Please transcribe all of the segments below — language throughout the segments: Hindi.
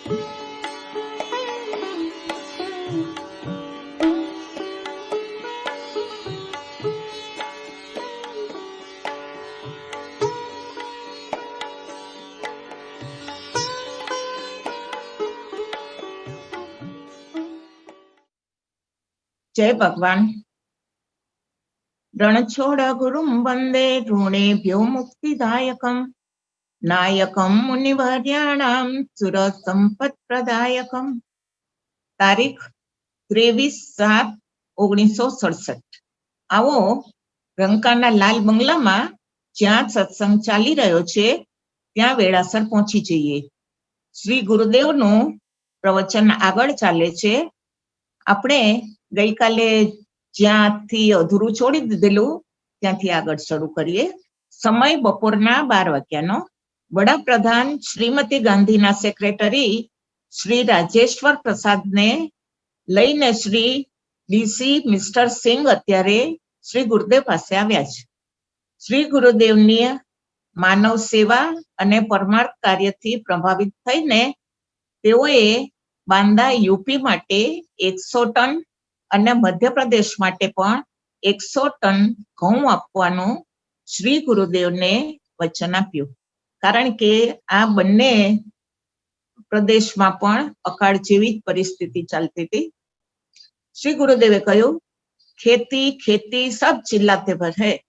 जय भगवान। रणछोड़ गुरुं वंदे ऋणेभ्यो मुक्तिदायकं नायकं मुनिवर्याणां सुरसंपत्प्रदायकं। तारीख 23/7/1967। आओ રંકાના લાલ બંગલામાં જ્યાં સત્સંગ ચાલી રહ્યો છે ત્યાં વેળાસર પહોંચી જઈએ। શ્રી ગુરુદેવનું પ્રવચન આગળ ચાલે છે। આપણે ગઈકાલે જ્યાંથી અધૂરું છોડી દીધેલું ત્યાંથી આગળ શરૂ કરીએ। સમય બપોરના 12 વાગ્યાનો। વડાપ્રધાન શ્રીમતી ગાંધીના સેક્રેટરી શ્રી રાજેશ્વર પ્રસાદને લઈને શ્રી ડીસી મિસ્ટર સિંઘ અત્યારે શ્રી ગુરુદેવ પાસે આવ્યા છે। શ્રી ગુરુદેવની માનવ સેવા અને પરમાર્થ કાર્યથી પ્રભાવિત થઈને તેઓએ બાંદા યુપી માટે 100 ટન અને મધ્યપ્રદેશ માટે પણ 100 ટન ઘઉં આપવાનું શ્રી ગુરુદેવને વચન આપ્યું। કારણ કે આ બંને પ્રદેશમાં પણ અકાળ જેવી જ પરિસ્થિતિ ચાલતી હતી। શ્રી ગુરુદેવે કહ્યું, खेती खेती सब चिल्लाते पर है,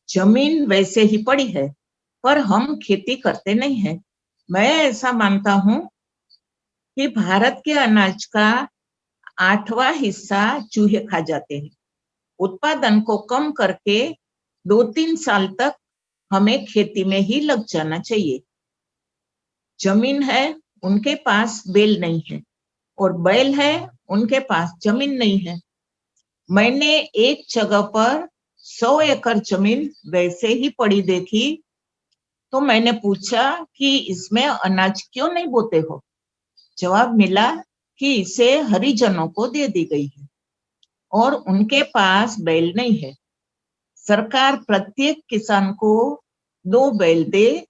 जमीन वैसे ही पड़ी है, पर हम खेती करते नहीं है। मैं ऐसा मानता हूं कि भारत के अनाज का 8वां हिस्सा चूहे खा जाते हैं। उत्पादन को कम करके 2-3 साल तक हमें खेती में ही लग जाना चाहिए। जमीन है, उनके पास बैल नहीं है, और बैल है, उनके पास जमीन नहीं है। मैंने एक जगह पर 100 एकड़ जमीन वैसे ही पड़ी देखी, तो मैंने पूछा कि इसमें अनाज क्यों नहीं बोते हो? जवाब मिला कि इसे हरिजनों को दे दी गई है और उनके पास बैल नहीं है। सरकार प्रत्येक किसान को 2 बैल दे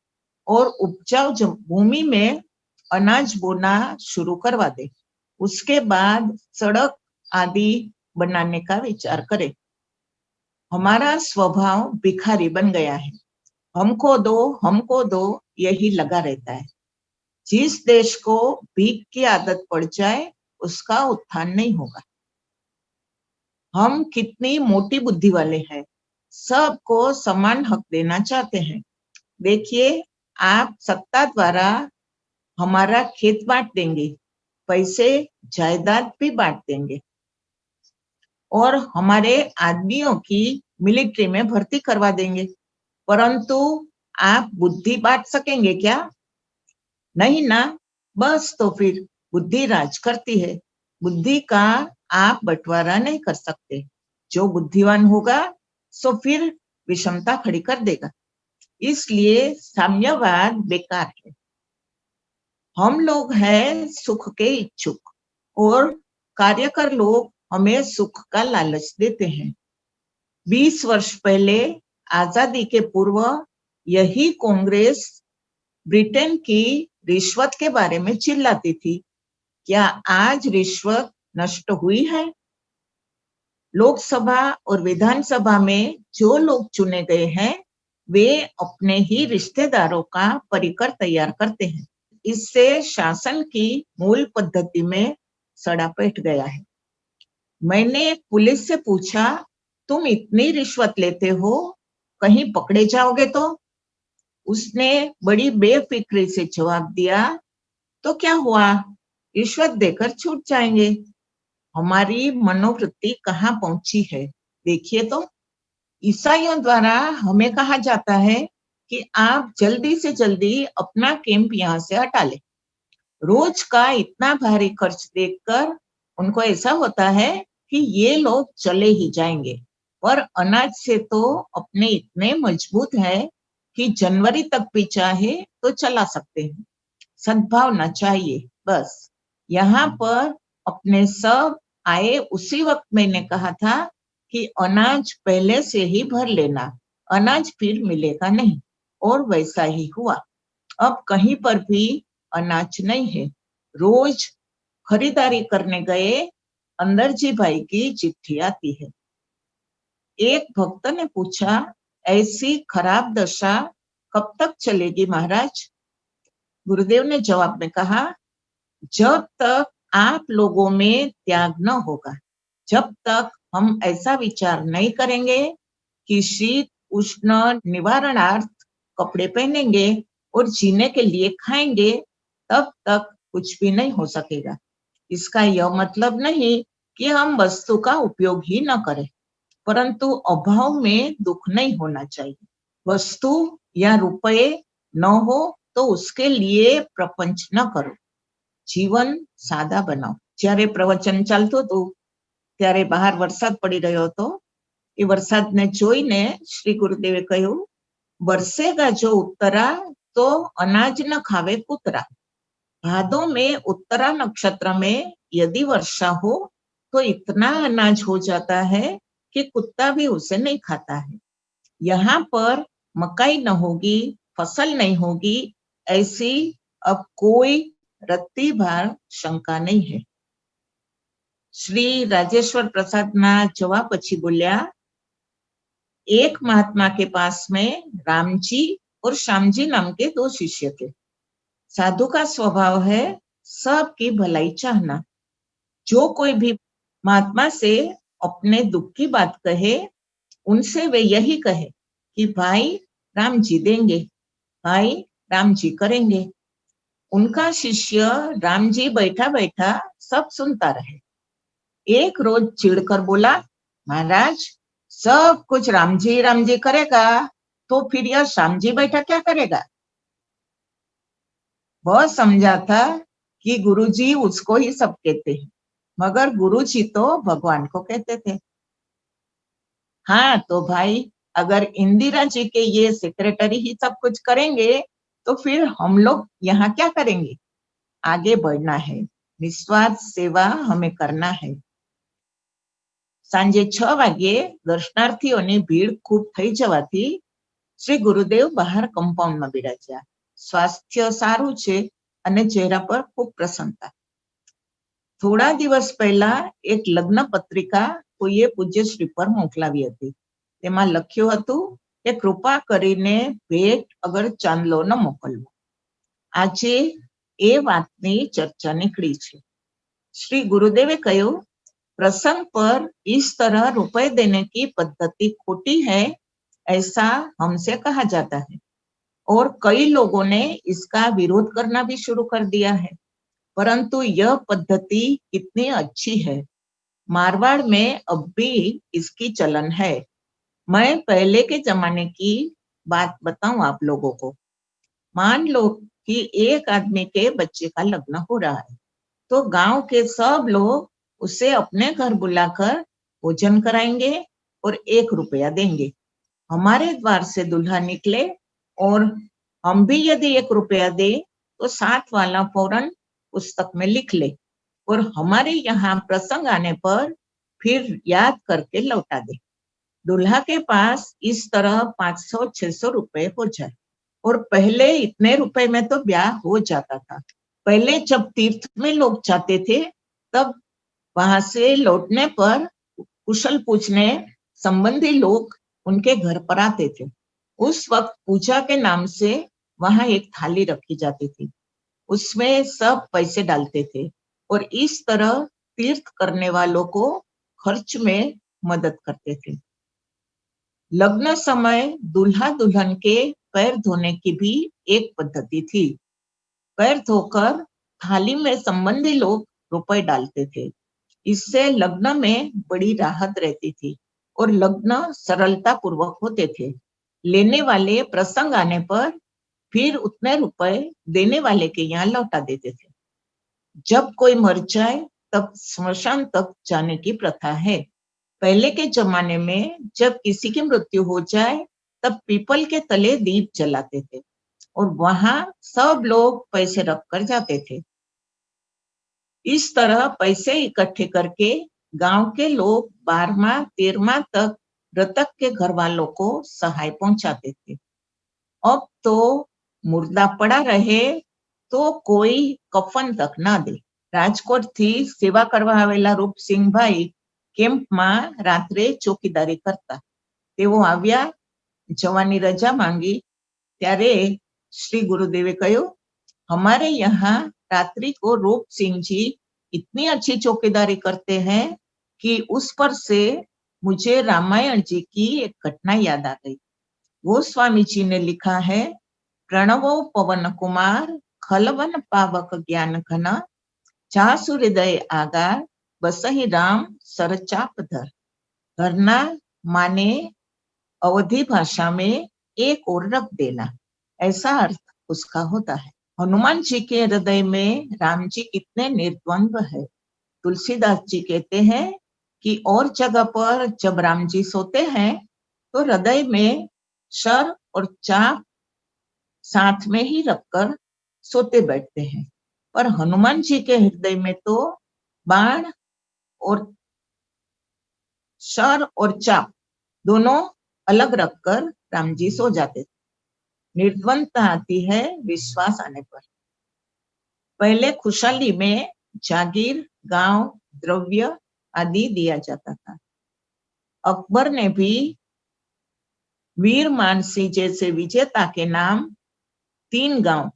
और उपजाऊ भूमि में अनाज बोना शुरू करवा दे। उसके बाद सड़क आदि बनाने का विचार करे। हमारा स्वभाव भिखारी बन गया है, हमको दो यही लगा रहता है। जिस देश को भीख की आदत पड़ जाए उसका उत्थान नहीं होगा। हम कितनी मोटी बुद्धि वाले हैं, सबको समान हक देना चाहते हैं। देखिए, आप सत्ता द्वारा हमारा खेत बांट देंगे, पैसे जायदाद भी बांट देंगे और हमारे आदमियों की मिलिट्री में भर्ती करवा देंगे, परंतु आप बुद्धि बांट सकेंगे क्या? नहीं ना। बस तो फिर बुद्धि राज करती है। बुद्धि का आप बंटवारा नहीं कर सकते। जो बुद्धिमान होगा सो फिर विषमता खड़ी कर देगा। इसलिए साम्यवाद बेकार है। हम लोग हैं सुख के इच्छुक और कार्यकर लोग हमें सुख का लालच देते हैं। 20 वर्ष पहले आजादी के पूर्व यही कांग्रेस ब्रिटेन की रिश्वत के बारे में चिल्लाती थी। क्या आज रिश्वत नष्ट हुई है? लोकसभा और विधानसभा में जो लोग चुने गए हैं वे अपने ही रिश्तेदारों का परिकर तैयार करते हैं। इससे शासन की मूल पद्धति में सड़ा बैठ गया है। मैंने पुलिस से पूछा, तुम इतनी रिश्वत लेते हो, कहीं पकड़े जाओगे तो? उसने बड़ी बेफिक्री से जवाब दिया, तो क्या हुआ, रिश्वत देकर छूट जाएंगे। हमारी मनोवृत्ति कहाँ पहुंची है देखिए तो। ईसाइयों द्वारा हमें कहा जाता है कि आप जल्दी से जल्दी अपना कैंप यहाँ से हटा ले। रोज का इतना भारी खर्च देखकर उनको ऐसा होता है कि ये लोग चले ही जाएंगे, और अनाज से तो अपने इतने मजबूत है कि जनवरी तक भी चाहे तो चला सकते हैं। सद्भावना चाहिए बस। यहाँ पर अपने सब आए उसी वक्त मैंने कहा था कि अनाज पहले से ही भर लेना, अनाज फिर मिलेगा नहीं, और वैसा ही हुआ। अब कहीं पर भी अनाज नहीं है। रोज खरीदारी करने गए अंदरजी भाई की चिट्ठी आती है। एक भक्त ने पूछा, ऐसी खराब दशा कब तक चलेगी महाराज? गुरुदेव ने जवाब में कहा, जब तक आप लोगों में त्याग न होगा, जब तक हम ऐसा विचार नहीं करेंगे कि शीत उष्ण निवारणार्थ कपड़े पहनेंगे और जीने के लिए खाएंगे, तब तक कुछ भी नहीं हो सकेगा। इसका यह मतलब नहीं कि हम वस्तु का उपयोग ही न करें, परंतु अभाव में दुख नहीं होना चाहिए। वस्तु या रुपए न हो तो उसके लिए प्रपंच न करो, जीवन सादा बनाओ। જ્યારે પ્રવચન ચાલતું હતું ત્યારે બહાર વરસાદ પડી રહ્યો હતો. એ વરસાદને જોઈને શ્રી ગુરુદેવે કહ્યું, बरसेगा जो उत्तरा तो अनाज न खावे कुतरा। भादों में उत्तरा नक्षत्र में यदि वर्षा हो तो इतना अनाज हो जाता है कि कुत्ता भी उसे नहीं खाता है। यहाँ पर मकाई न होगी, फसल नहीं होगी, ऐसी अब कोई रत्ती भार शंका नहीं है। श्री राजेश्वर प्रसाद ना जवाब पछी बोल्या, एक महात्मा के पास में राम जी और श्याम जी नाम के दो शिष्य थे। साधु का स्वभाव है सबकी भलाई चाहना। जो कोई भी महात्मा से अपने दुख की बात कहे, उनसे वे यही कहे कि भाई राम जी देंगे, भाई राम जी करेंगे। उनका शिष्य राम जी बैठा बैठा सब सुनता रहे। एक रोज चिढ़कर बोला, महाराज सब कुछ राम जी करेगा तो फिर यह श्याम जी बैठा क्या करेगा? वह समझा था कि गुरुजी उसको ही सब कहते हैं, मगर गुरुजी तो भगवान को कहते थे। हाँ तो भाई, अगर इंदिरा जी के ये सेक्रेटरी ही सब कुछ करेंगे तो फिर हम लोग यहाँ क्या करेंगे? आगे बढ़ना है, निस्वार्थ सेवा हमें करना है। सांजे 6 વાગ્યે દર્શનાર્થીઓની ભીડ ખૂબ થઈ જવાથી શ્રી ગુરુદેવ બહાર કમ્પાઉન્ડમાં બિરાજ્યા. સ્વાસ્થ્ય સારું છે અને ચહેરા પર ખૂબ પ્રસન્નતા. થોડા દિવસ પહેલા એક લગ્ન પત્રિકા કોઈએ પૂજ્યશ્રી પર મોકલાવી હતી. તેમાં લખ્યું હતું કે કૃપા કરીને ભેટ અગર ચાંદલો ન મોકલવો. આજે એ વાતની ચર્ચા નીકળી છે. શ્રી ગુરુદેવે કહ્યું, प्रसंग पर इस तरह रुपए देने की पद्धति खोटी है, ऐसा हमसे कहा जाता है और कई लोगों ने इसका विरोध करना भी शुरू कर दिया है। परंतु यह पद्धति कितनी अच्छी है, मारवाड़ में अब भी इसकी चलन है। मैं पहले के जमाने की बात बताऊं आप लोगों को। मान लो कि एक आदमी के बच्चे का लग्न हो रहा है, तो गांव के सब लोग उसे अपने घर बुलाकर भोजन कराएंगे और 1 रुपया देंगे। हमारे द्वार से दूल्हा निकले और हम भी यदि 1 रुपया दे तो साथ वाला फौरन पुस्तक में लिख ले और हमारे यहाँ प्रसंग आने पर फिर याद करके लौटा दे। दूल्हा के पास इस तरह 500-600 रुपए हो जाए। और पहले इतने रुपए में तो ब्याह हो जाता था। पहले जब तीर्थ में लोग जाते थे, तब वहां से लौटने पर कुशल पूछने संबंधी लोग उनके घर पर आते थे। उस वक्त पूजा के नाम से वहां एक थाली रखी जाती थी, उसमें सब पैसे डालते थे और इस तरह तीर्थ करने वालों को खर्च में मदद करते थे। लग्न समय दूल्हा दुल्हन के पैर धोने की भी एक पद्धति थी। पैर धोकर थाली में संबंधी लोग रुपए डालते थे। इससे लग्न में बड़ी राहत रहती थी और लग्न सरलता पूर्वक होते थे। लेने वाले प्रसंग आने पर फिर उतने रुपए देने वाले के यहाँ लौटा देते थे। जब कोई मर जाए तब स्मशान तक जाने की प्रथा है। पहले के जमाने में जब किसी की मृत्यु हो जाए तब पीपल के तले दीप जलाते थे और वहां सब लोग पैसे रखकर जाते थे। इस तरह पैसे इकट्ठे करके गांव के लोग 12वां 13वां तक मृतक के घर वालों को सहाय पहुंचाते थे। अब तो मुर्दा पड़ा रहे તો કોઈ કફન તક ના દે. રાજકોટથી સેવા કરવા આવેલા રૂપસિંહભાઈ કેમ્પમાં રાત્રે ચોકીદારી કરતા. તેઓ આવ્યા, જવાની રજા માંગી ત્યારે श्री गुरुदेवे कहो, हमारे यहाँ रात्रि को रूप सिंह जी इतनी अच्छी चौकीदारी करते हैं कि उस पर से मुझे रामायण जी की एक घटना याद आ गई। गोस्वामी जी ने लिखा है, प्रणवो पवन कुमार खलवन पावक ज्ञान घन जासु हृदय आगार बसहि राम सरचाप धर। धरना माने अवधि भाषा में एक और रख देना, ऐसा अर्थ उसका होता है। हनुमान जी के हृदय में राम जी कितने निर्द्वंद्व है। तुलसीदास जी कहते हैं कि और जगह पर जब राम जी सोते हैं तो हृदय में शर और चाप साथ में ही रखकर सोते बैठते हैं, पर हनुमान जी के हृदय में तो बाण और शर और चाप दोनों अलग रखकर राम जी सो जाते थे। निर्द्वंदता आती है विश्वास आने पर। पहले खुशहाली में जागीर, गांव, द्रव्य आदि दिया जाता था। अकबर ने भी वीर मानसी जैसे विजेता के नाम 3 गांव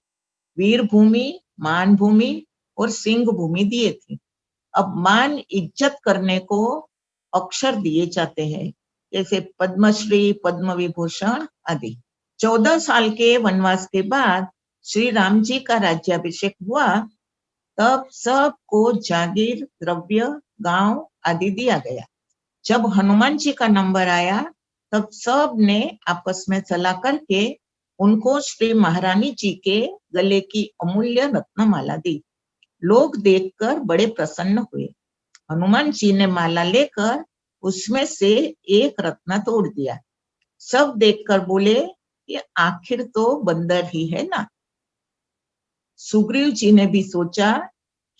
वीर भूमि, मान भूमि और सिंह भूमि दिए थे। अब मान इज्जत करने को अक्षर दिए जाते हैं, जैसे पद्मश्री, पद्म विभूषण आदि। 14 साल के वनवास के बाद श्री राम जी का राज्याभिषेक हुआ, तब सबको जागीर, द्रव्य, गांव आदि दिया गया। जब हनुमान जी का नंबर आया तब सब ने आपस में सलाह करके उनको श्री महारानी जी के गले की अमूल्य रत्नमाला दी। लोग देखकर बड़े प्रसन्न हुए। हनुमान जी ने माला लेकर उसमें से एक रत्न तोड़ दिया। सब देखकर बोले, ये आखिर तो बंदर ही है ना। सुग्रीव जी ने भी सोचा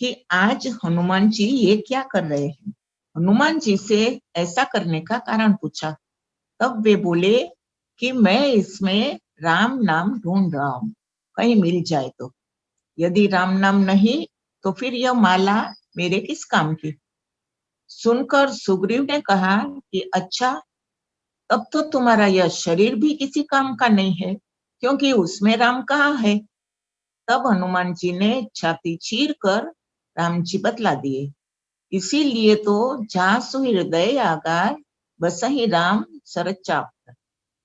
कि आज हनुमान जी ये क्या कर रहे हैं। हनुमान जी से ऐसा करने का कारण पूछा, तब वे बोले कि मैं इसमें राम नाम ढूंढ रहा हूं, कहीं मिल जाए तो। यदि राम नाम नहीं तो फिर यह माला मेरे किस काम की। सुनकर सुग्रीव ने कहा कि अच्छा, तब तो तुम्हारा यह शरीर भी किसी काम का नहीं है, क्योंकि उसमें राम कहाँ है। तब हनुमान जी ने छाती चीर कर राम जी बतला दिए। इसीलिए तो जासु हृदय आगार बसहि राम सरचाप।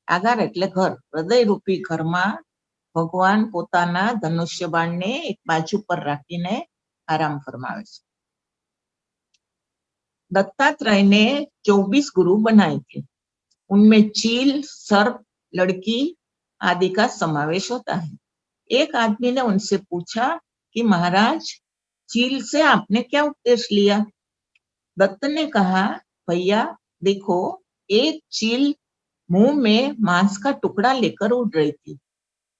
आगार એટલે ઘર, હૃદય રૂપી ઘરમાં ભગવાન પોતાના ધનુષ્ય બાણને એક બાજુ પર રાખીને આરામ ફરમાવે છે। दत्तात्रेय ने 24 गुरु बनाए थे। उनमें चील, सर्प, लड़की आदि का समावेश होता है। एक आदमी ने उनसे पूछा कि महाराज, चील से आपने क्या उपदेश लिया। दत्त ने कहा, भैया देखो, एक चील मुंह में मांस का टुकड़ा लेकर उड़ रही थी।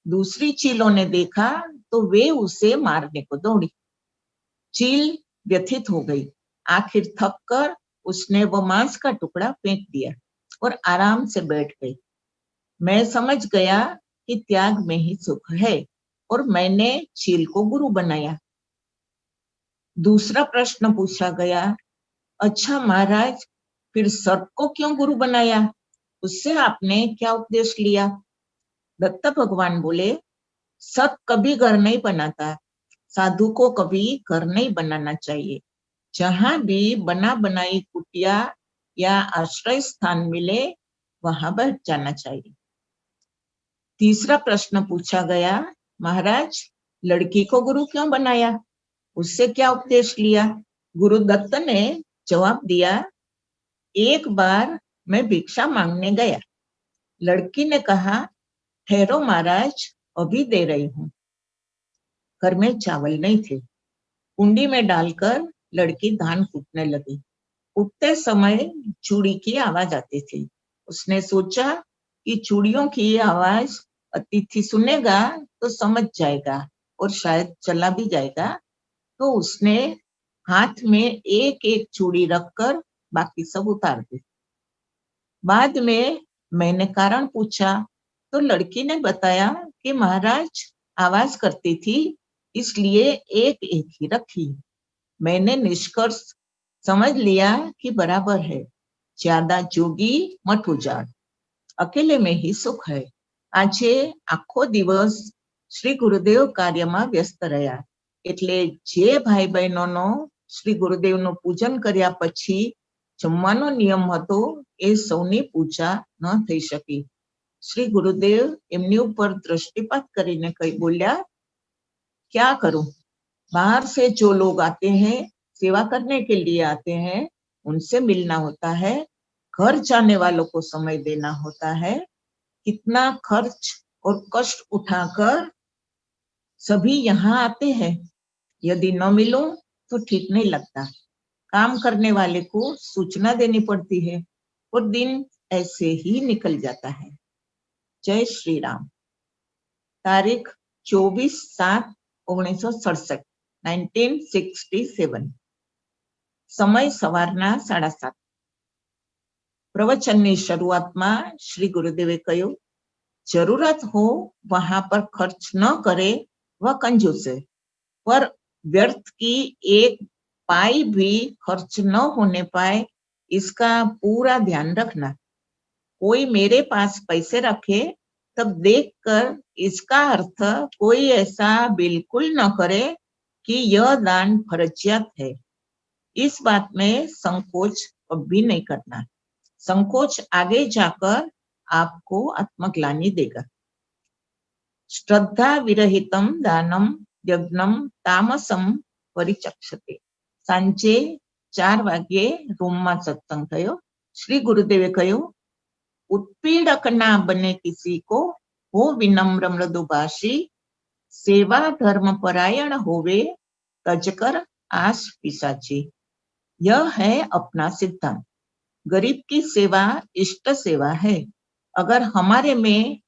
दूसरी चीलों ने देखा तो वे उसे मारने को दौड़ी। चील व्यथित हो गई। आखिर थक कर उसने वो मांस का टुकड़ा फेंक दिया और आराम से बैठ गई। मैं समझ गया कि त्याग में ही सुख है और मैंने चील को गुरु बनाया। दूसरा प्रश्न पूछा गया, अच्छा महाराज, फिर सर्प को क्यों गुरु बनाया, उससे आपने क्या उपदेश लिया। दत्त भगवान बोले, सर्प कभी घर नहीं बनाता, साधु को कभी घर नहीं बनाना चाहिए। जहां भी बना बनाई कुटिया या आश्रय स्थान मिले वहां बैठ जाना चाहिए। तीसरा प्रश्न पूछा गया, महाराज, लड़की को गुरु क्यों बनाया, उससे क्या उपदेश लिया। गुरु दत्त ने जवाब दिया, एक बार मैं भिक्षा मांगने गया। लड़की ने कहा, ठहरो महाराज, अभी दे रही हूं। घर में चावल नहीं थे। कुंडी में डालकर लड़की धान कूटने लगी। कूटते समय चूड़ी की आवाज आती थी। उसने सोचा कि चूड़ियों की आवाज अतिथि सुनेगा तो समझ जाएगा और शायद चला भी जाएगा। तो उसने हाथ में एक एक चूड़ी रखकर बाकी सब उतार दी। बाद में मैंने कारण पूछा तो लड़की ने बताया कि महाराज आवाज करती थी इसलिए एक एक ही रखी। मैंने निष्कर्ष समझ लिया कि बराबर है, ज्यादा जोगी मत उजाड़, अकेले में ही सुख है। આજે આખો દિવસ શ્રી ગુરુદેવ કાર્યમાં વ્યસ્ત રહ્યા, એટલે જે ભાઈ બહેનોનો શ્રી ગુરુદેવનું પૂજન કર્યા પછી જમવાનો નિયમ હતો એ સૌની પૂજા ન થઈ શકી. શ્રી ગુરુદેવ એમની ઉપર દ્રષ્ટિપાત કરીને કઈ બોલ્યા, क्या करूं, बाहर से जो लोग आते हैं, सेवा करने के लिए आते हैं, उनसे मिलना होता है, घर जाने वालों को समय देना होता है, कितना खर्च और कष्ट उठाकर सभी यहाँ आते हैं, यदि न मिलो तो ठीक नहीं लगता, काम करने वाले को सूचना देनी पड़ती है और दिन ऐसे ही निकल जाता है. जय श्री राम. तारीख 24/7/1967 1967. समय સવારના 7:30. પ્રવચનની શરૂઆતમાં શ્રી ગુરુદેવે કહ્યું, जरूरत हो वहां पर खर्च न करे वह कंजूस है, पर व्यर्थ की एक पाई भी खर्च न होने पाए इसका पूरा ध्यान रखना. कोई मेरे पास पैसे रखे तब देखकर इसका अर्थ कोई ऐसा बिल्कुल न करे कि यह दान फर्जियात है. इस बात में संकोच कभी नहीं करना. संकोच आगे जाकर आपको आत्मग्लानि देगा. श्रद्धा विरहितम दानम यज्ञम तामसम परिचक्षते. सांजे 4 વાગ્યે રૂમમાં સત્સંગ થયો. શ્રી ગુરુદેવે કહ્યું, उत्पीड़क ना बने किसी को, हो विनम्र मृदुभाषी, सेवा धर्म परायण होवे, तजकर आस पिशाची. यह है अपना सिद्धांत. गरीब की सेवा इष्ट सेवा है. अगर हमारे में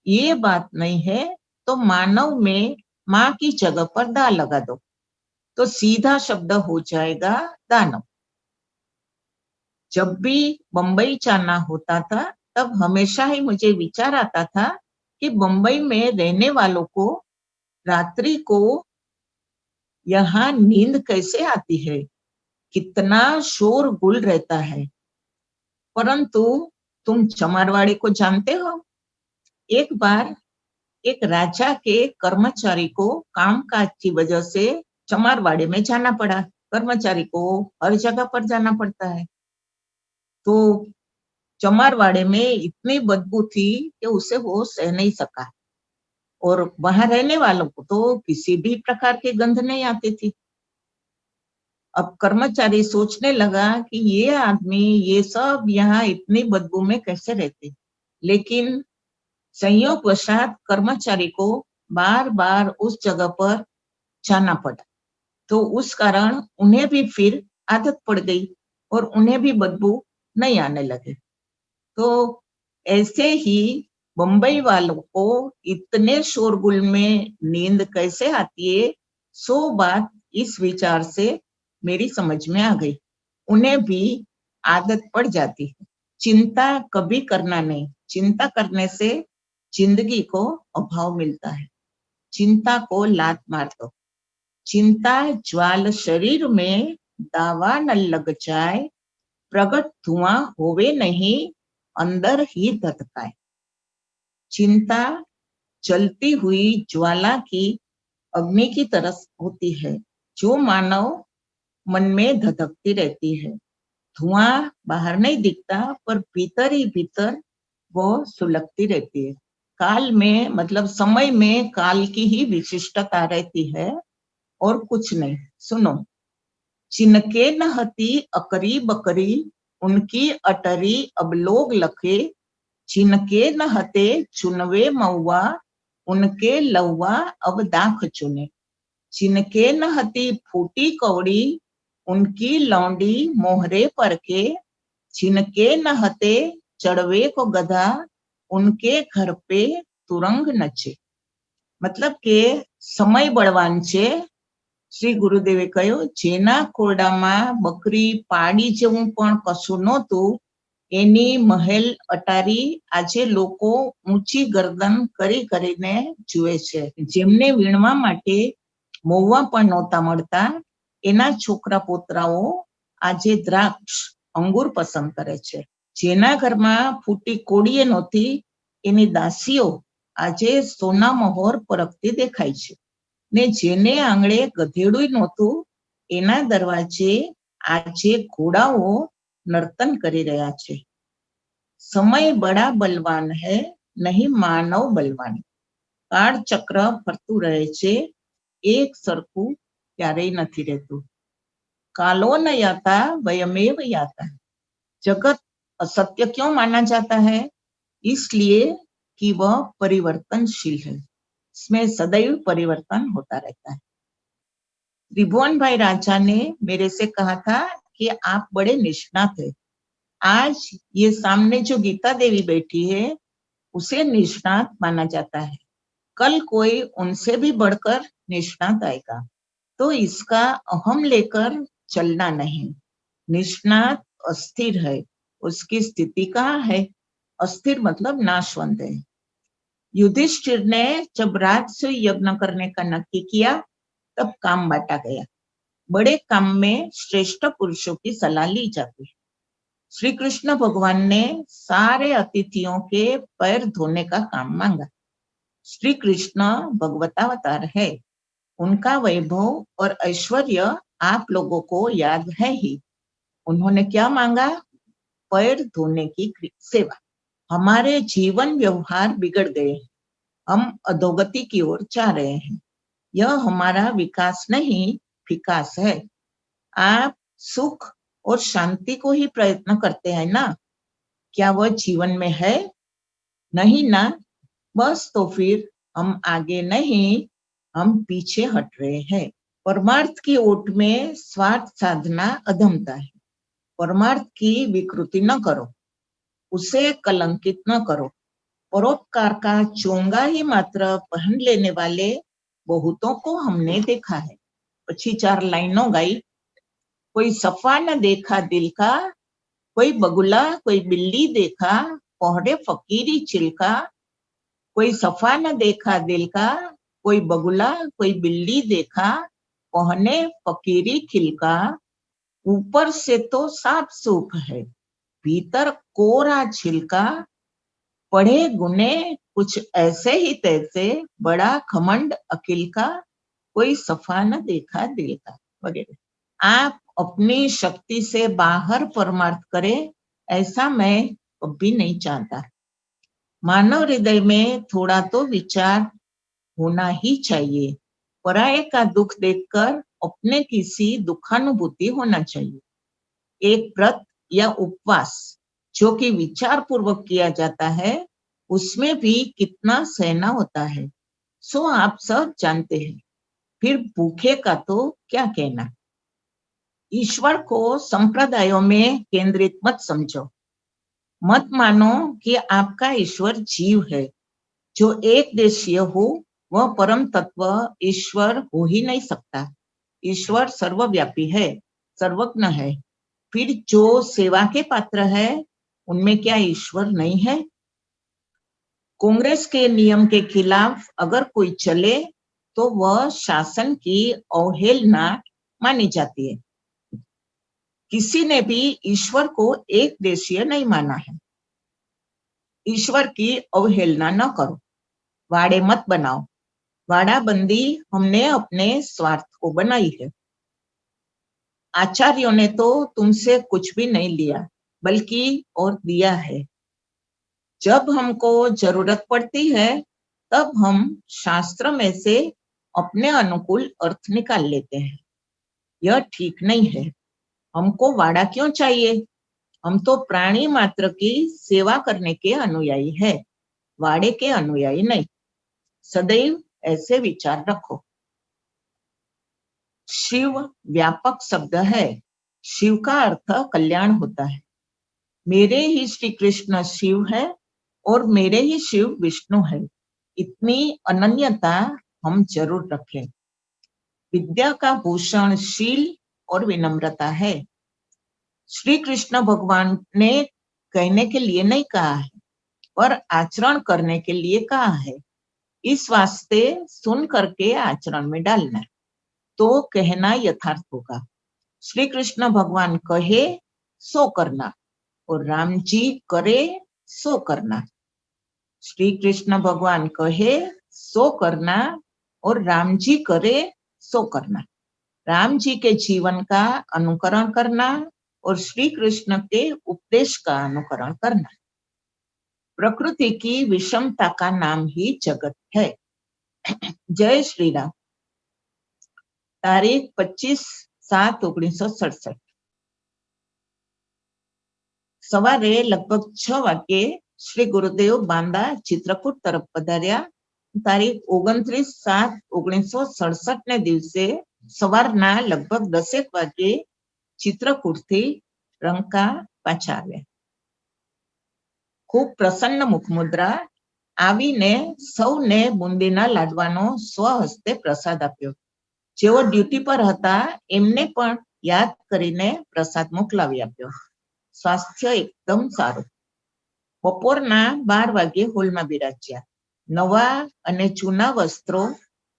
ये बात नहीं है तो मानव में माँ की जगह पर दा लगा दो, तो सीधा शब्द हो जाएगा दानव. जब भी बंबई जाना होता था तब हमेशा ही मुझे विचार आता था कि बंबई में रहने वालों को रात्रि को यहाँ नींद कैसे आती है, कितना शोर गुल रहता है. परंतु तुम चमारवाड़ी को जानते हो. एक बार एक राजा के कर्मचारी को कामकाज की वजह से चमारवाड़ी में जाना पड़ा. कर्मचारी को हर जगह पर जाना पड़ता है. तो चमारवाड़े में इतनी बदबू थी कि उसे वो सह नहीं सका, और वहां रहने वालों को तो किसी भी प्रकार की गंध नहीं आती थी. अब कर्मचारी सोचने लगा कि ये आदमी ये सब यहाँ इतनी बदबू में कैसे रहते. लेकिन संयोगवशात कर्मचारी को बार बार उस जगह पर जाना पड़ा, तो उस कारण उन्हें भी फिर आदत पड़ गई और उन्हें भी बदबू नहीं आने लगे. तो ऐसे ही बंबई वालों को इतने शोरगुल में नींद कैसे आती है, सो बात इस विचार से मेरी समझ में आ गई. उन्हें भी आदत पड़ जाती है. चिंता कभी करना नहीं. चिंता करने से जिंदगी को अभाव मिलता है. चिंता को लात मार दो. चिंता ज्वाल शरीर में दावा न लग जाए, प्रगट धुआं होवे नहीं, अंदर ही धधकाए. चिंता जलती हुई ज्वाला की अग्नि की तरह होती है, जो मानव मन में धधकती रहती है. धुआं बाहर नहीं दिखता, पर भीतर ही भीतर वो सुलगती रहती है. काल में मतलब समय में काल की ही विशिष्टता रहती है और कुछ नहीं. सुनो, जिनके न हती अकरी बकरी, उनकी अटरी अब लोग लखे, जिनके न हते चुनवे मऊआ, उनके लौवा अब दाख चुने. जिनके न हती फूटी कौड़ी, उनकी लौंडी मोहरे पर के, जिनके न हते चढ़वे को गधा, उनके घर पे तुरंग नचे. मतलब के समय बળવાન છે. શ્રી ગુરુદેવે કહ્યું, જેના ખોરડામાં બકરી પાડી જેવું પણ કશું નહોતું, એની મહેલ અટારી આજે લોકો ઊંચી ગરદન કરી કરીને જુએ છે. જેમને વીણવા માટે મોવા પણ નહોતા મળતા, એના છોકરા પોતરાઓ આજે દ્રાક્ષ અંગુર પસંદ કરે છે. જેના ઘરમાં ફૂટી કોડીએ નહોતી, એની દાસીઓ આજે સોના મહોર પરખતી દેખાય છે. ને જેને આંગળે ગધેડું નહોતું, એના દરવાજે આજે ઘોડાઓ નર્તન કરી રહ્યા છે. સમય બડા બલવાન હૈ, નહીં માનવ બલવાન. કાળ ચક્ર ફરતું રહે છે, એક સરખું ક્યારેય નથી રહેતું. कालो न याता वयमेव याता. जगत असत्य क्यों माना जाता है? इसलिए कि वह परिवर्तनशील है, इसमें सदैव परिवर्तन होता रहता है. त्रिभुवन भाई राजा ने मेरे से कहा था कि आप बड़े निष्णात है. आज ये सामने जो गीता देवी बैठी है, उसे निष्णात माना जाता है. कल कोई उनसे भी बढ़कर निष्णात आएगा, तो इसका अहम लेकर चलना नहीं. निष्णात अस्थिर है, उसकी स्थिति कहाँ है? अस्थिर मतलब नाशवंत है. युधिष्ठिर ने जब राजसूय यज्ञ करने का नक्की किया, तब काम बांटा गया. बड़े काम में श्रेष्ठ पुरुषों की सलाह ली जाती है. श्री कृष्ण भगवान ने सारे अतिथियों के पैर धोने का काम मांगा. श्री कृष्ण भगवतावतार है, उनका वैभव और ऐश्वर्य आप लोगों को याद है ही. उन्होंने क्या मांगा? पैर धोने की सेवा. हमारे जीवन व्यवहार बिगड़ गए, हम अधोगति की ओर जा रहे हैं. यह हमारा विकास नहीं, विकास है. आप सुख और शांति को ही प्रयत्न करते हैं ना? क्या वह जीवन में है? नहीं ना. बस तो फिर हम आगे नहीं, हम पीछे हट रहे हैं. परमार्थ की ओट में स्वार्थ साधना अधमता है. परमार्थ की विकृति न करो, उसे कलंकित न करो. परोपकार का चोंगा ही मात्र पहन लेने वाले बहुतों को हमने देखा है. पछी 4 लाइनों गाई. कोई सफा न देखा दिल का, कोई बगुला कोई बिल्ली देखा, पौड़े फकीरी चिलका. कोई सफा न देखा दिल का, कोई बगुला कोई बिल्ली देखा, पहने फकीरी खिलका. ऊपर से तो साफ सूफ है, भीतर कोरा छिलका. पढ़े गुने कुछ ऐसे ही तैसे, बड़ा घमंड अकिल का. कोई सफा न देखा दिल का, वगैरह. आप अपनी शक्ति से बाहर परमार्थ करें, ऐसा मैं कभी नहीं चाहता. मानव हृदय में थोड़ा तो विचार होना ही चाहिए. पराये का दुख देखकर अपने किसी दुखानुभूति होना चाहिए. एक व्रत या उपवास जो कि विचार पूर्वक किया जाता है, उसमें भी कितना सहना होता है, सो आप सब जानते हैं. फिर भूखे का तो क्या कहना. ईश्वर को संप्रदायों में केंद्रित मत समझो. मत मानो कि आपका ईश्वर जीव है. जो एक देशीय हो, वह परम तत्व ईश्वर हो ही नहीं सकता. ईश्वर सर्वव्यापी है, सर्वज्ञ है. फिर जो सेवा के पात्र है, उनमें क्या ईश्वर नहीं है? कांग्रेस के नियम के खिलाफ अगर कोई चले, तो वह शासन की अवहेलना मानी जाती है. किसी ने भी ईश्वर को एक देशीय नहीं माना है. ईश्वर की अवहेलना न करो. वाड़े मत बनाओ. वाड़ाबंदी हमने अपने स्वार्थ को बनाई है. आचार्यों ने तो तुमसे कुछ भी नहीं लिया, बल्कि और दिया है. जब हमको जरूरत पड़ती है, तब हम शास्त्र में से अपने अनुकूल अर्थ निकाल लेते हैं. यह ठीक नहीं है. हमको वाड़ा क्यों चाहिए? हम तो प्राणी मात्र की सेवा करने के अनुयायी है, वाड़े के अनुयायी नहीं. सदैव ऐसे विचार रखो. शिव व्यापक शब्द है. शिव का अर्थ कल्याण होता है. मेरे ही श्री कृष्ण शिव है और मेरे ही शिव विष्णु है. इतनी अनन्यता हम जरूर रखें. विद्या का भूषण शील और विनम्रता है. श्री कृष्ण भगवान ने कहने के लिए नहीं कहा है, पर आचरण करने के लिए कहा है. इस वास्ते सुन करके आचरण में डालना. तो कहना यथार्थ होगा। श्री कृष्ण भगवान कहे सो करना और राम जी करे सो करना। श्री कृष्ण भगवान कहे सो करना और राम जी करे सो करना। राम जी के जीवन का अनुकरण करना और श्री कृष्ण के उपदेश का अनुकरण करना। प्रकृति की विषमता का नाम ही जगत है। जय श्री राम। तारीख 25/7/1967। સવારે લગભગ 6 વાગ્યે શ્રી ગુરુદેવ બાંદા ચિત્રકૂટ તરફ પધાર્યા. તારીખ 29/7/1967 ને દિવસે સવારના લગભગ 10 વાગ્યે ચિત્રકૂટથી રંકા પાછા આવ્યા. ખૂબ પ્રસન્ન મુખમુદ્રા. આવીને સૌને બુંદીના લાડવાનો સ્વહસ્તે પ્રસાદ આપ્યો. જેઓ ડ્યુટી પર હતા એમને પણ યાદ કરીને પ્રસાદ મોકલાવી આપ્યો. સ્વાસ્થ્ય એકદમ સારું. બપોરના 12 વાગ્યે હોલમાં બિરાજ્યા. નવા અને જૂના વસ્ત્રો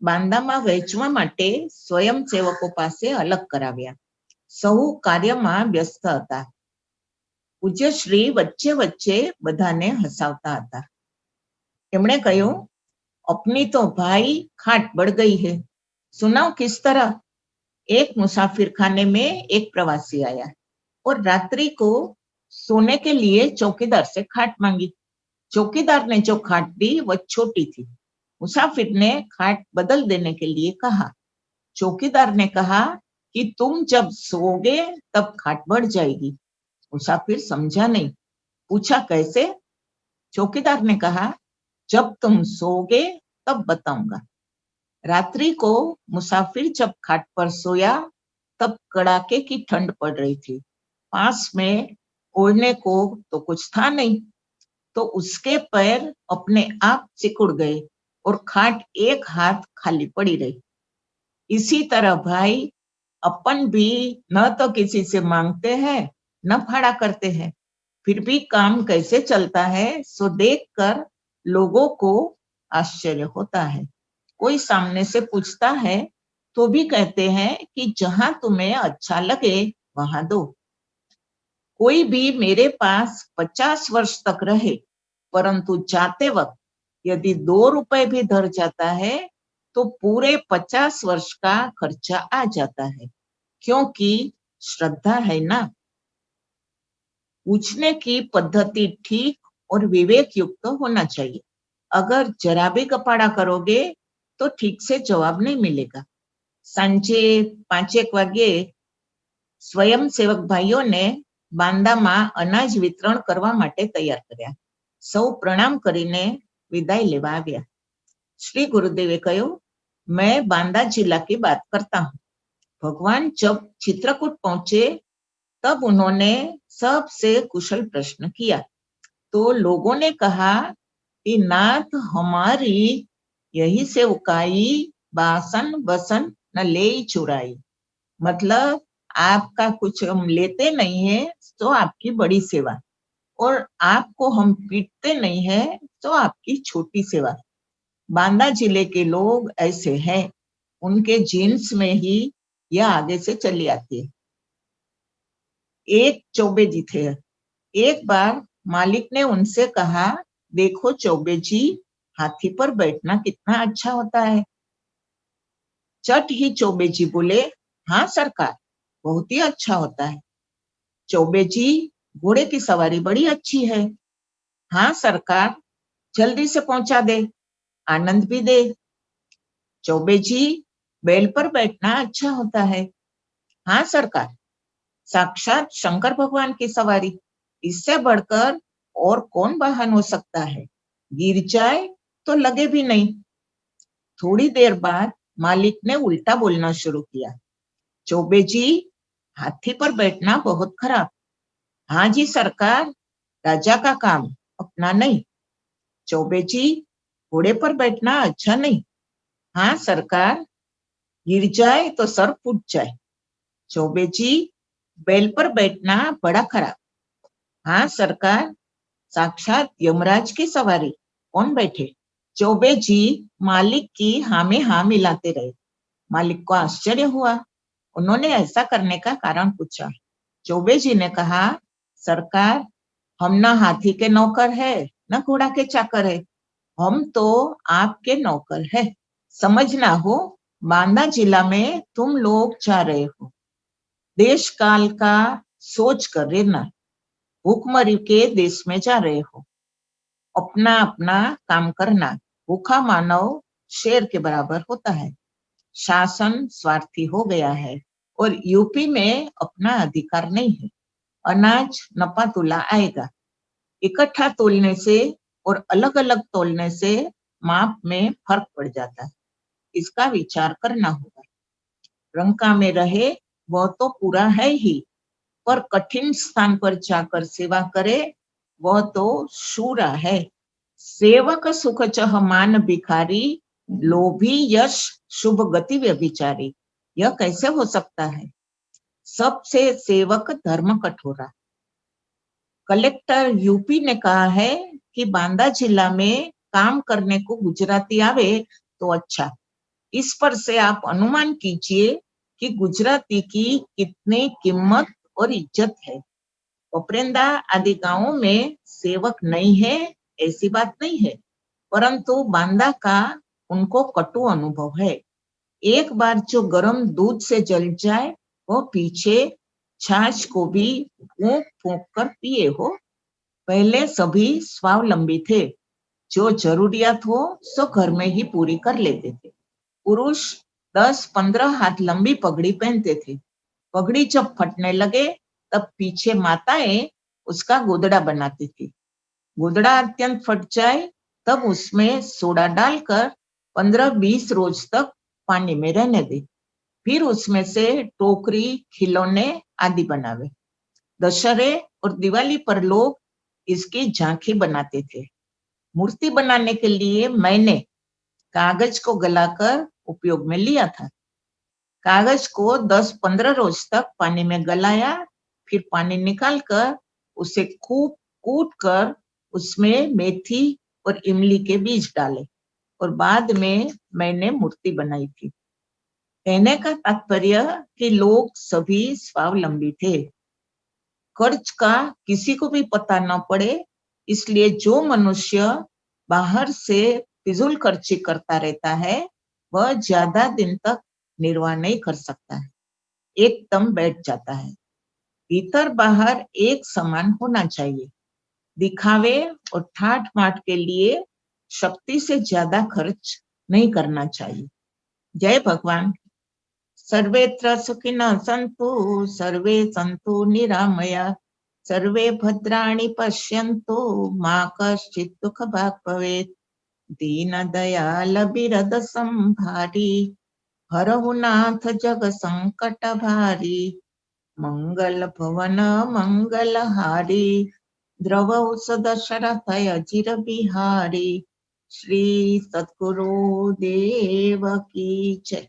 બાંદામાં વહેંચવા માટે સ્વયંસેવકો પાસે અલગ કરાવ્યા. સૌ કાર્યમાં વ્યસ્ત હતા. પૂજ્યશ્રી વચ્ચે વચ્ચે બધાને હસાવતા હતા. એમણે કહ્યું, अपनी तो भाई खाट बढ़ गई है, सुनाओ किस तरह। एक मुसाफिर खाने में एक प्रवासी आया और रात्रि को सोने के लिए चौकीदार से खाट मांगी। चौकीदार ने जो खाट दी वह छोटी थी। मुसाफिर ने खाट बदल देने के लिए कहा। चौकीदार ने कहा कि तुम जब सोओगे तब खाट बढ़ जाएगी। मुसाफिर समझा नहीं, पूछा कैसे। चौकीदार ने कहा, जब तुम सोओगे तब बताऊंगा। रात्रि को मुसाफिर जब खाट पर सोया तब कड़ाके की ठंड पड़ रही थी। पास में ओढ़ने को तो कुछ था नहीं, तो उसके पैर अपने आप सिकुड़ गए और खाट एक हाथ खाली पड़ी रही। इसी तरह भाई अपन भी न तो किसी से मांगते हैं न भाड़ा करते हैं, फिर भी काम कैसे चलता है सो देखकर लोगों को आश्चर्य होता है। कोई सामने से पूछता है तो भी कहते हैं कि जहां तुम्हें अच्छा लगे वहां दो। कोई भी मेरे पास 50 वर्ष तक रहे, परंतु जाते वक्त यदि 2 रुपए भी धर जाता है तो पूरे 50 वर्ष का खर्चा आ जाता है, क्योंकि श्रद्धा है ना। पूछने की पद्धति ठीक और विवेक युक्त होना चाहिए। अगर जरा भी कपाड़ा करोगे तो ठीक से जवाब नहीं मिलेगा। सांजे 5 વાગ્યે સ્વયંસેવક ભાઈઓને બાંદામાં અનાજ વિતરણ કરવા માટે તૈયાર કર્યા. સૌ પ્રણામ કરીને વિદાય લેવા આવ્યા. શ્રી ગુરુદેવે કહ્યું, मैं बांदा जिला की बात करता हूँ। भगवान जब चित्रकूट पहुंचे तब उन्होंने सबसे कुशल प्रश्न किया, तो लोगों ने कहा कि नाथ हमारी यही सेवकाई बासन बसन न ले चुराई। मतलब आपका कुछ हम लेते नहीं है तो आपकी बड़ी सेवा, और आपको हम पीटते नहीं है तो आपकी छोटी सेवा। बांदा जिले के लोग ऐसे हैं, उनके जीन्स में ही यह आगे से चली आती है। एक चौबे जी थे। एक बार मालिक ने उनसे कहा, देखो चौबे जी, हाथी पर बैठना कितना अच्छा होता है। चट ही चौबे जी बोले, हाँ सरकार, बहुत ही अच्छा होता है। चौबे जी, घोड़े की सवारी बड़ी अच्छी है। हाँ सरकार, जल्दी से पहुंचा दे, आनंद भी दे। चौबे जी, बैल पर बैठना अच्छा होता है। हाँ सरकार, साक्षात शंकर भगवान की सवारी, इससे बढ़कर और कौन वाहन हो सकता है। गिर जाए तो लगे भी नहीं। थोड़ी देर बाद मालिक ने उल्टा बोलना शुरू किया, चौबे जी, हाथी पर बैठना बहुत खराब। हाँ जी सरकार, राजा का काम, अपना नहीं। चौबे जी, घोड़े पर बैठना अच्छा नहीं। हाँ सरकार, गिर जाए तो सर फूट जाए। चौबे जी, बैल पर बैठना बड़ा खराब। हाँ सरकार, साक्षात यमराज की सवारी, कौन बैठे। चौबे जी मालिक की हाँ में हाँ मिलाते रहे। मालिक को आश्चर्य हुआ। उन्होंने ऐसा करने का कारण पूछा। चौबे जी ने कहा, सरकार, हम न हाथी के नौकर है न घोड़ा के चाकर है, हम तो आपके नौकर है। समझना हो, बांदा जिला में तुम लोग जा रहे हो, देश काल का सोच कर रहना। भूखमरी के देश में जा रहे हो, अपना अपना काम करना। भूखा मानव शेर के बराबर होता है। शासन स्वार्थी हो गया है और यूपी में अपना अधिकार नहीं है। अनाज नपा तुला आएगा, इकट्ठा तोलने से और अलग अलग तोलने से माप में फर्क पड़ जाता है। इसका विचार करना होगा। रंका में रहे वह तो पूरा है ही, पर कठिन स्थान पर जाकर सेवा करे वह तो शूरा है। सेवक सुख चह मान भिखारी, लोभी यश शुभ गति व्यभिचारी। यह कैसे हो सकता है? सबसे सेवक धर्म कठोरा। कलेक्टर यूपी ने कहा है कि बांदा जिला में काम करने को गुजराती आवे तो अच्छा। इस पर से आप अनुमान कीजिए कि गुजराती की कितनी कीमत और इज्जत है। पोपरेंदा आदि गांवों में सेवक नहीं है ऐसी बात नहीं है, परंतु बांदा का उनको कटु अनुभव है। एक बार जो गर्म दूध से जल जाए वो पीछे छाछ को भी फूंक फूंक कर पिए हो। पहले सभी स्वावलंबी थे, जो जरूरियात हो सो घर में ही पूरी कर लेते थे। पुरुष 10-15 हाथ लंबी पगड़ी पहनते थे। पगड़ी जब फटने लगे तब पीछे माताएं उसका गोदड़ा बनाती थी। गोदड़ा अत्यंत फट जाए तब उसमें सोडा डालकर 15-20 रोज तक पानी में रहने दे, फिर उसमें से टोकरी, खिलौने आदि बनावे। दशहरे और दिवाली पर लोग इसकी झांकी बनाते थे। मूर्ति बनाने के लिए मैंने कागज को गलाकर उपयोग में लिया था। कागज को 10-15 रोज तक पानी में गलाया, फिर पानी निकालकर उसे खूब कूट कर उसमें मेथी और इमली के बीज डाले और बाद में मैंने मूर्ति बनाई थी। कहने का तात्पर्य कि लोग सभी स्वावलंबी थे। खर्च का किसी को भी पता न पड़े, इसलिए जो मनुष्य बाहर से फिजूल खर्ची करता रहता है वह ज्यादा दिन तक निर्वाह नहीं कर सकता है, एकदम बैठ जाता है। भीतर बाहर एक समान होना चाहिए। दिखावे और ठाठ माठ के लिए शक्ति से ज्यादा खर्च नहीं करना चाहिए। जय भगवान। सर्वेत्र सुखिनः सन्तु, सर्वे सन्तु निरामया, सर्वे भद्राणि पश्यन्तु, मा कश्चित् दुःखभाग् भवेत्। दीनदयाल बिरद संभारी, हरहु नाथ जग संकट भारी। मंगल भवन मंगलहारी, द्रवौ सदशरथ अजिर बिहारी। श्री सद्गुरु देव की जय।